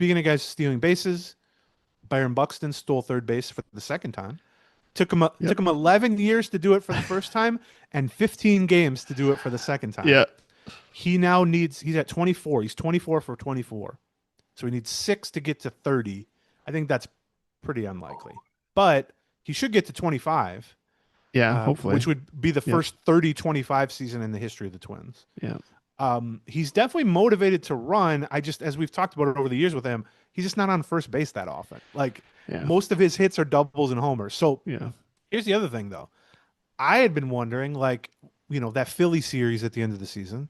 Speaking of guys stealing bases, Byron Buxton stole third base for the second time. Yep. Took him 11 years to do it for the first time and 15 games to do it for the second time. Yeah. He now needs he's at 24. He's 24 for 24. So he needs 6 to get to 30. I think that's pretty unlikely. But he should get to 25, Yeah. which Hopefully. would be the Yep. first 30-25 season in the history of the Twins. Yeah. He's definitely motivated to run. I just, as we've talked about it over the years with him, he's just not on first base that often. Like Yeah. most of his hits are doubles and homers. So Yeah. here's the other thing, though. I had been wondering, like, that Philly series at the end of the season,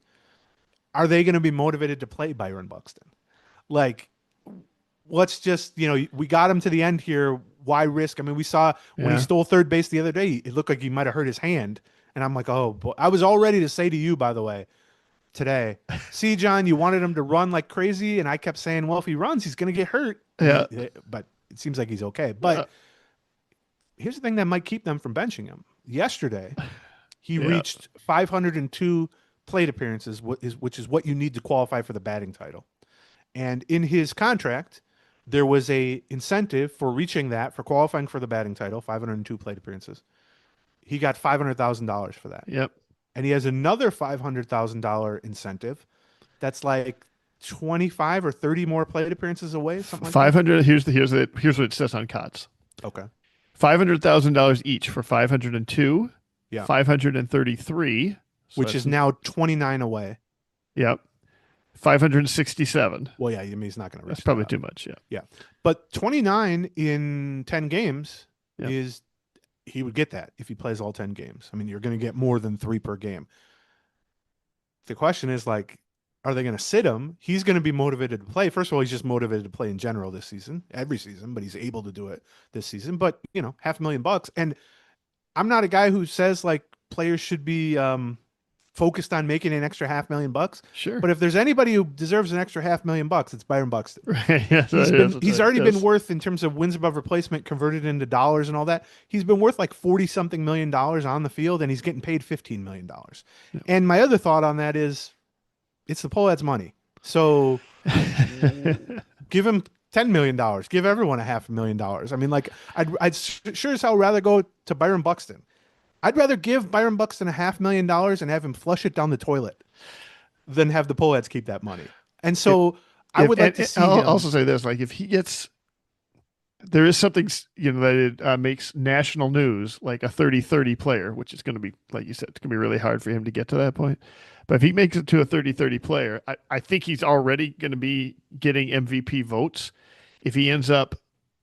are they going to be motivated to play Byron Buxton? Like, let's just, we got him to the end here. Why risk? I mean, we saw when he Yeah. stole third base the other day, it looked like he might have hurt his hand. And I'm like, oh, boy. I was all ready to say to you, by the way, today, see, John, you wanted him to run like crazy. And I kept saying, well, if he runs, he's going to get hurt. Yeah. But it seems like he's okay. Uh, But here's the thing that might keep them from benching him. Yesterday, he yeah. reached 502 plate appearances, which is what you need to qualify for the batting title. And in his contract, there was a incentive for reaching that, for qualifying for the batting title, 502 plate appearances. He got $500,000 for that. Yep. And he has another $500,000 incentive that's like 25 or 30 more plate appearances away, something like that. 500. Here's what it says on COTS. Okay. $500,000 each for 502, Yeah. 533. So Which is now 29 away. Yep. 567. Well, yeah, I mean, he's not going to That's reach probably that. too much. Yeah. Yeah. But 29 in 10 games Yep. is, he would get that if he plays all 10 games. I mean, you're going to get more than 3 per game. The question is, like, are they going to sit him? He's going to be motivated to play. First of all, he's just motivated to play in general this season, every season, but he's able to do it this season. But, $500,000. And I'm not a guy who says, like, players should be focused on making an extra $500,000. Sure. But if there's anybody who deserves an extra $500,000, it's Byron Buxton. Right. Yes, He's already been worth, in terms of wins above replacement converted into dollars and all that, he's been worth like 40 something million dollars on the field, and he's getting paid $15 million. Yeah. And my other thought on that is, it's the Pohlads money. So give him $10 million. Give everyone a $500,000. I mean, like, I'd sure as hell rather go to Byron Buxton. I'd rather give Byron Buxton a $500,000 and have him flush it down the toilet than have the Pohlads keep that money. And so I would like to see I'll him. also say this, like if he gets, there is something, that it makes national news, like a 30-30 player, which is going to be, like you said, it's going to be really hard for him to get to that point. But if he makes it to a 30-30 player, I think he's already going to be getting MVP votes. If he ends up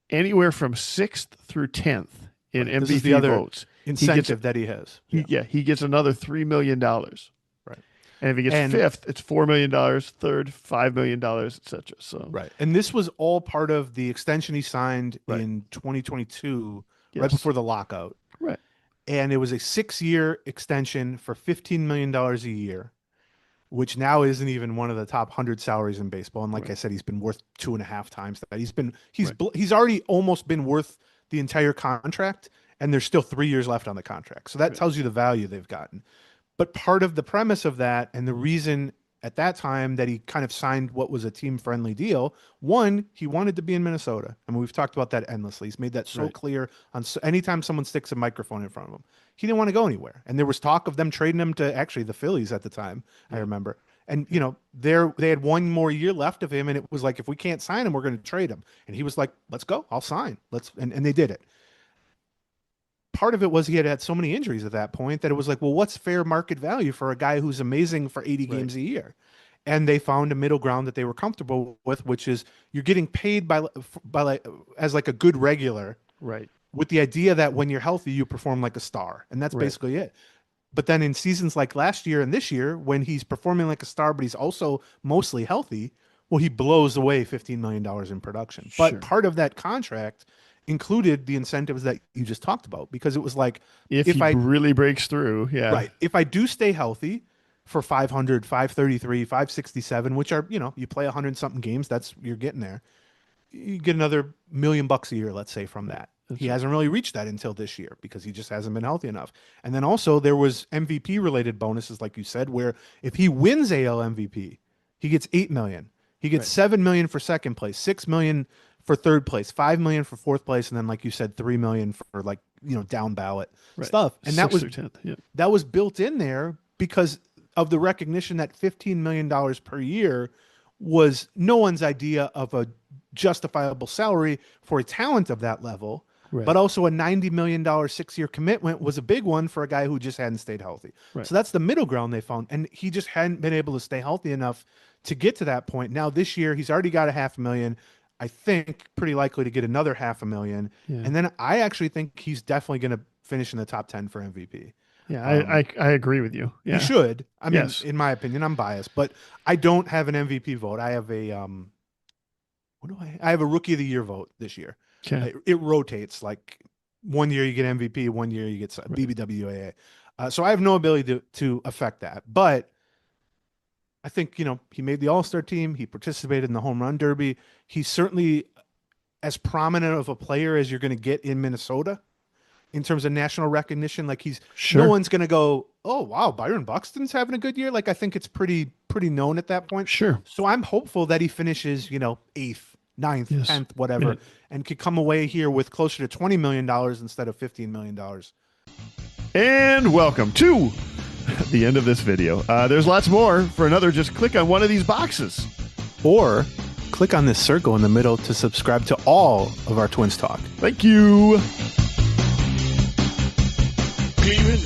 anywhere from 6th through 10th in This is MVP the other votes, incentive that he has. he gets another $3 million. Right. And if he gets fifth, it's $4 million, third, $5 million, etc. So Right. And this was all part of the extension he signed Right. in 2022, right Yes. before the lockout. Right. And it was a 6-year extension for $15 million a year, which now isn't even one of the top 100 salaries in baseball. And like Right. I said, he's been worth 2.5 times that. Right. He's already almost been worth the entire contract, and there's still 3 years left on the contract. So that Right. tells you the value they've gotten. But part of the premise of that, and the reason at that time that he kind of signed what was a team-friendly deal, one, he wanted to be in Minnesota. I mean, we've talked about that endlessly. He's made that so Right. clear on anytime someone sticks a microphone in front of him. He didn't want to go anywhere. And there was talk of them trading him to actually the Phillies at the time, I remember. And, they had 1 more year left of him, and it was like, if we can't sign him, we're going to trade him. And he was like, let's go. I'll sign. And they did it. Part of it was he had had so many injuries at that point that it was like, well, what's fair market value for a guy who's amazing for 80 Right. games a year? And they found a middle ground that they were comfortable with, which is you're getting paid by like as like a good regular, Right. with the idea that when you're healthy, you perform like a star. And that's Right. basically it. But then in seasons like last year and this year, when he's performing like a star, but he's also mostly healthy, well, he blows away $15 million in production. But Sure. part of that contract included the incentives that you just talked about, because it was like, If he really breaks through, yeah. right, if I do stay healthy for 500, 533, 567, which are, you play 100 something games, you're getting there. You get another $1,000,000 a year, let's say, from that. He hasn't really reached that until this year because he just hasn't been healthy enough. And then also there was MVP related bonuses, like you said, where if he wins AL MVP, he gets $8 million. He gets 7 million for second place, 6 million for third place, 5 million for fourth place, and then like you said, 3 million for like, down ballot stuff. And that was 10th. Yeah. that was built in there because of the recognition that $15 million per year was no one's idea of a justifiable salary for a talent of that level. Right. But also a $90 million 6-year commitment was a big one for a guy who just hadn't stayed healthy. Right. So that's the middle ground they found. And he just hadn't been able to stay healthy enough to get to that point. Now this year, he's already got a $500,000. I think pretty likely to get another $500,000. Yeah. And then I actually think he's definitely going to finish in the top 10 for MVP. Yeah, I agree with you. Yeah. He should. I mean, Yes. in my opinion, I'm biased, but I don't have an MVP vote. I have a I have a Rookie of the Year vote this year. Okay. It rotates. Like 1 year you get MVP, 1 year you get BBWAA. So I have no ability to affect that. But I think, he made the All-Star team. He participated in the Home Run Derby. He's certainly as prominent of a player as you're going to get in Minnesota in terms of national recognition. Like no one's going to go, oh, wow, Byron Buxton's having a good year. Like I think it's pretty known at that point. Sure. So I'm hopeful that he finishes, 8th, 9th, 10th, whatever, and could come away here with closer to $20 million instead of $15 million. And welcome to the end of this video. There's lots more. For another, just click on one of these boxes. Or click on this circle in the middle to subscribe to all of our Twins Talk. Thank you. Gleeman